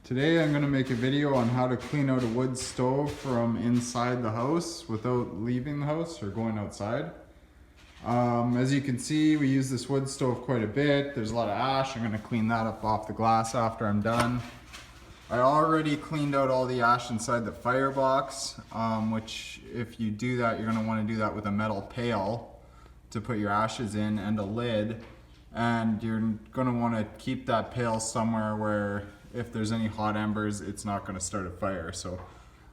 Today I'm going to make a video on how to clean out a wood stove from inside the house without leaving the house or going outside. As you can see, we use this wood stove quite a bit. There's a lot of ash. I'm going to clean that up off the glass after I'm done. I already cleaned out all the ash inside the firebox, which if you do that, you're going to want to do that with a metal pail to put your ashes in and a lid. And you're going to want to keep that pail somewhere where if there's any hot embers, it's not going to start a fire. So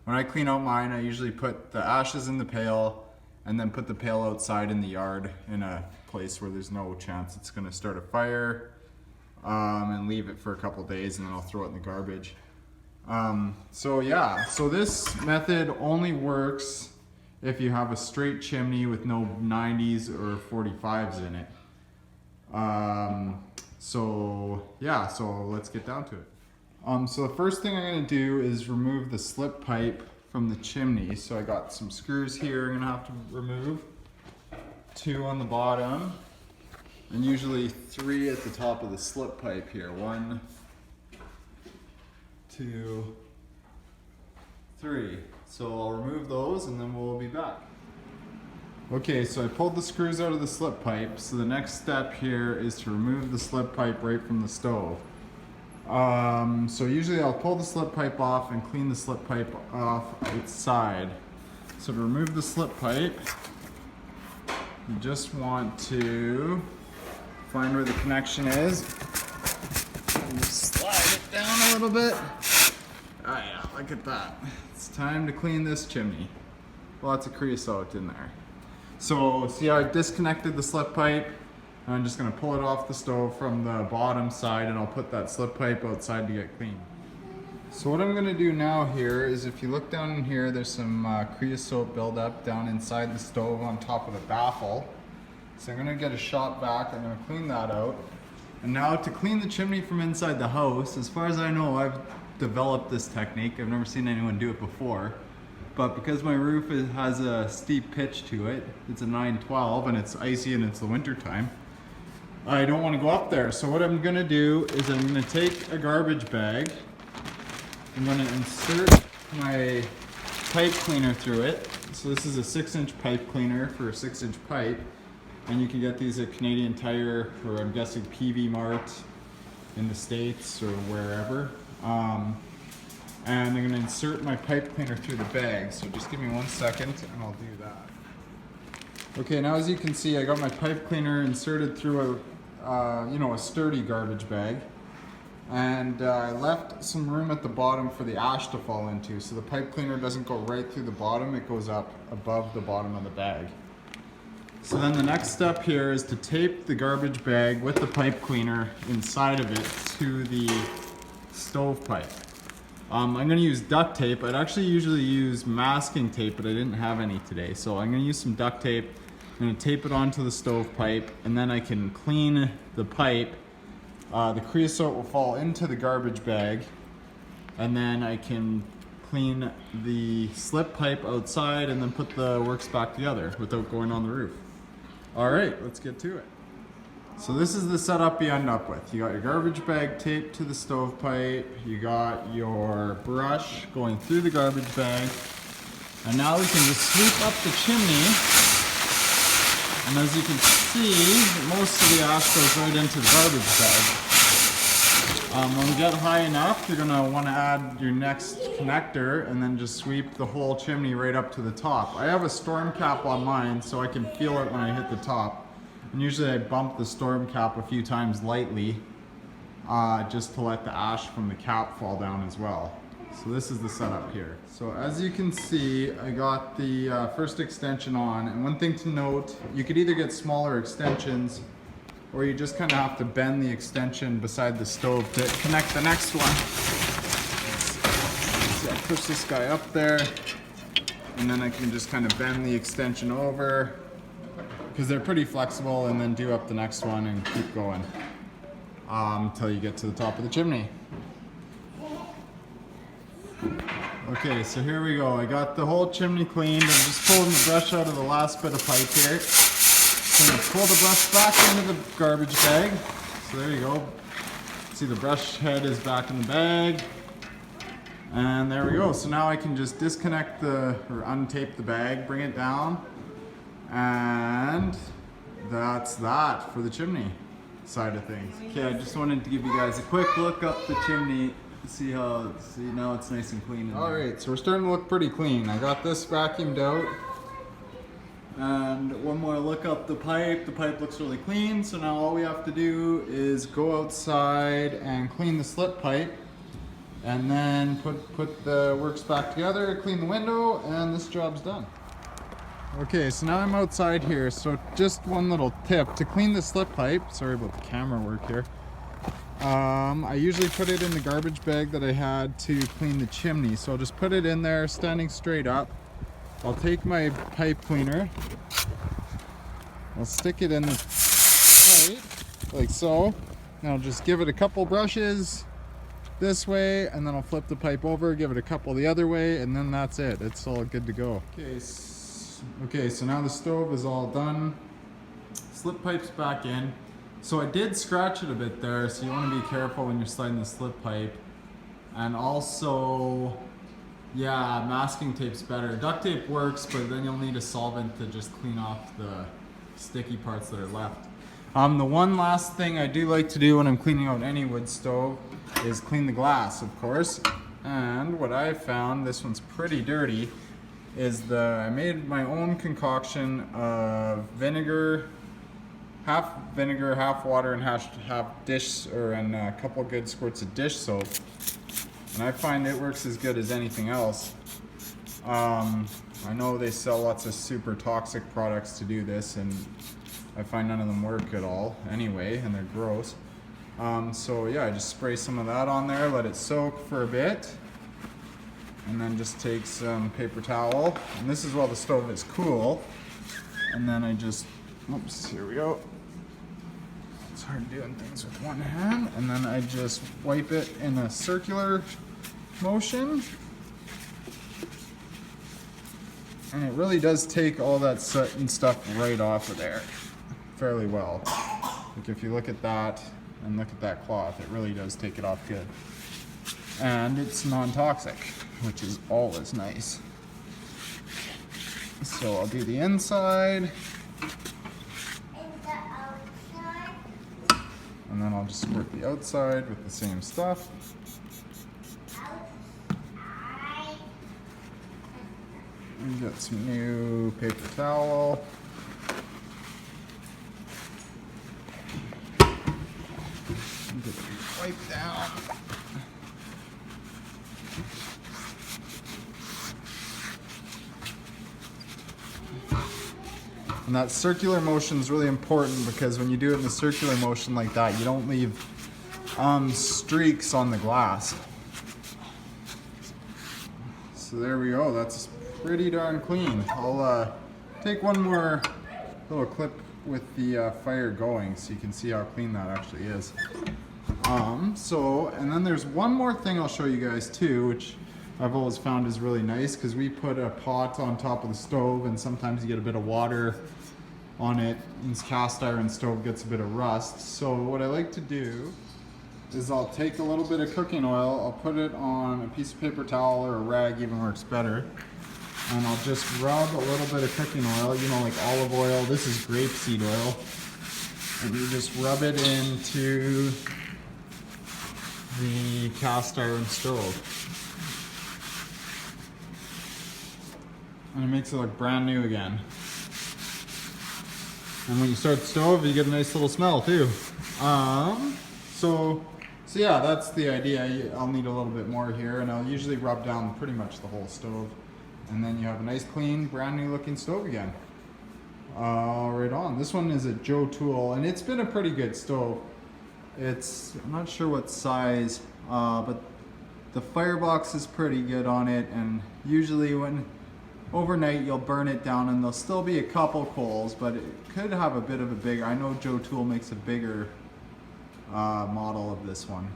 when I clean out mine, I usually put the ashes in the pail and then put the pail outside in the yard in a place where there's no chance it's going to start a fire, and leave it for a couple days, and then I'll throw it in the garbage. So this method only works if you have a straight chimney with no 90s or 45s in it. So let's get down to it. So the first thing I'm going to do is remove the slip pipe from the chimney. So I got some screws here I'm going to have to remove. 2 on the bottom, and usually 3 at the top of the slip pipe here. 1, 2, 3. So I'll remove those and then we'll be back. Okay, so I pulled the screws out of the slip pipe. So the next step here is to remove the slip pipe right from the stove. So usually I'll pull the slip pipe off and clean the slip pipe off its side. So to remove the slip pipe, you just want to find where the connection is and just slide it down a little bit. Oh yeah, look at that. It's time to clean this chimney. Lots of creosote in there. So see how I disconnected the slip pipe? I'm just going to pull it off the stove from the bottom side, and I'll put that slip pipe outside to get clean. So what I'm going to do now here is, if you look down in here, there's some creosote buildup down inside the stove on top of the baffle. So I'm going to get a shop vac, I'm going to clean that out. And now to clean the chimney from inside the house, as far as I know, I've developed this technique. I've never seen anyone do it before. But because my roof has a steep pitch to it, it's a 912 and it's icy and it's the winter time, I don't want to go up there. So what I'm going to do is I'm going to take a garbage bag. I'm going to insert my pipe cleaner through it. So this is a 6-inch pipe cleaner for a 6-inch pipe. And you can get these at Canadian Tire, or I'm guessing PV Mart in the States or wherever. And I'm going to insert my pipe cleaner through the bag. So just give me 1 second and I'll do that. Okay, now as you can see, I got my pipe cleaner inserted through a sturdy garbage bag. And I left some room at the bottom for the ash to fall into. So the pipe cleaner doesn't go right through the bottom, it goes up above the bottom of the bag. So then the next step here is to tape the garbage bag with the pipe cleaner inside of it to the stovepipe. I'm going to use duct tape. I'd actually usually use masking tape, but I didn't have any today. So I'm going to use some duct tape. I'm going to tape it onto the stovepipe, and then I can clean the pipe. The creosote will fall into the garbage bag, and then I can clean the slip pipe outside and then put the works back together without going on the roof. All right, let's get to it. So this is the setup you end up with. You got your garbage bag taped to the stovepipe, you got your brush going through the garbage bag, and now we can just sweep up the chimney. And as you can see, most of the ash goes right into the garbage bag. When we get high enough, you're gonna wanna add your next connector and then just sweep the whole chimney right up to the top. I have a storm cap on mine so I can feel it when I hit the top. And usually I bump the storm cap a few times lightly, just to let the ash from the cap fall down as well. So this is the setup here. So as you can see, I got the first extension on, and one thing to note, you could either get smaller extensions or you just kind of have to bend the extension beside the stove to connect the next one. So I push this guy up there, and then I can just kind of bend the extension over, because they're pretty flexible, and then do up the next one and keep going until you get to the top of the chimney. Okay, so here we go. I got the whole chimney cleaned. I'm just pulling the brush out of the last bit of pipe here. So I'm going to pull the brush back into the garbage bag. So there you go. See, the brush head is back in the bag. And there we go. So now I can just disconnect or untape the bag, bring it down, and that's that for the chimney side of things. Okay, I just wanted to give you guys a quick look up the chimney. See now it's nice and clean. Alright, so we're starting to look pretty clean. I got this vacuumed out. And one more look up the pipe. The pipe looks really clean, so now all we have to do is go outside and clean the slip pipe, and then put the works back together, clean the window, and this job's done. Okay, so now I'm outside here, so just one little tip. To clean the slip pipe, sorry about the camera work here, I usually put it in the garbage bag that I had to clean the chimney, so I'll just put it in there standing straight up. I'll take my pipe cleaner, I'll stick it in the pipe, like so, and I'll just give it a couple brushes this way, and then I'll flip the pipe over, give it a couple the other way, and then that's it. It's all good to go. Okay, so now the stove is all done. Slip pipe's back in. So I did scratch it a bit there, so you want to be careful when you're sliding the slip pipe. And also, yeah, masking tape's better. Duct tape works, but then you'll need a solvent to just clean off the sticky parts that are left. The one last thing I do like to do when I'm cleaning out any wood stove is clean the glass, of course. And what I found, this one's pretty dirty, is I made my own concoction of vinegar, half water, and half dish, and a couple good squirts of dish soap. And I find it works as good as anything else. I know they sell lots of super toxic products to do this, and I find none of them work at all anyway, and they're gross. So yeah, I just spray some of that on there, let it soak for a bit, and then just take some paper towel. And this is while the stove is cool. And then I just, oops, here we go. It's hard doing things with one hand. And then I just wipe it in a circular motion. And it really does take all that soot and stuff right off of there fairly well. Like if you look at that and look at that cloth, it really does take it off good. And it's non-toxic, which is always nice. So I'll do the inside. And then I'll just squirt the outside with the same stuff. And get some new paper towel. And get it wiped down. And that circular motion is really important, because when you do it in a circular motion like that, you don't leave streaks on the glass. So there we go, that's pretty darn clean. I'll take one more little clip with the fire going so you can see how clean that actually is. And then there's one more thing I'll show you guys too, which I've always found is really nice, because we put a pot on top of the stove, and sometimes you get a bit of water on it, and this cast iron stove gets a bit of rust. So what I like to do is I'll take a little bit of cooking oil, I'll put it on a piece of paper towel, or a rag even works better, and I'll just rub a little bit of cooking oil, you know, like olive oil. This is grapeseed oil, and you just rub it into the cast iron stove. And it makes it look brand new again. And when you start the stove, you get a nice little smell too. So yeah, that's the idea. I'll need a little bit more here, and I'll usually rub down pretty much the whole stove. And then you have a nice, clean, brand new looking stove again. Right on. This one is a Joe Tool, and it's been a pretty good stove. I'm not sure what size, but the firebox is pretty good on it, and usually overnight you'll burn it down and there'll still be a couple coals, but it could have a bit of a bigger, I know Joe Tool makes a bigger model of this one,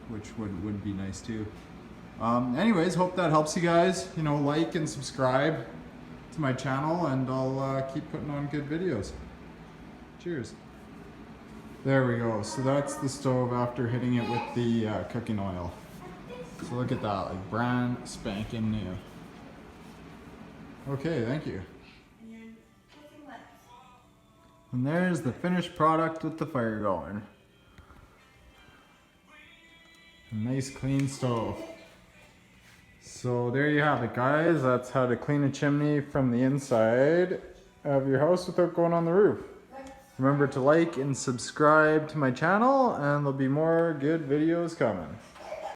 which would be nice too. Anyways, hope that helps you guys. You know, like and subscribe to my channel, and I'll keep putting on good videos. Cheers. There we go. So that's the stove after hitting it with the cooking oil. So look at that, like brand spanking new. Okay, thank you. And there's the finished product with the fire going. A nice clean stove. So there you have it, guys. That's how to clean a chimney from the inside of your house without going on the roof. Remember to like and subscribe to my channel, and there'll be more good videos coming.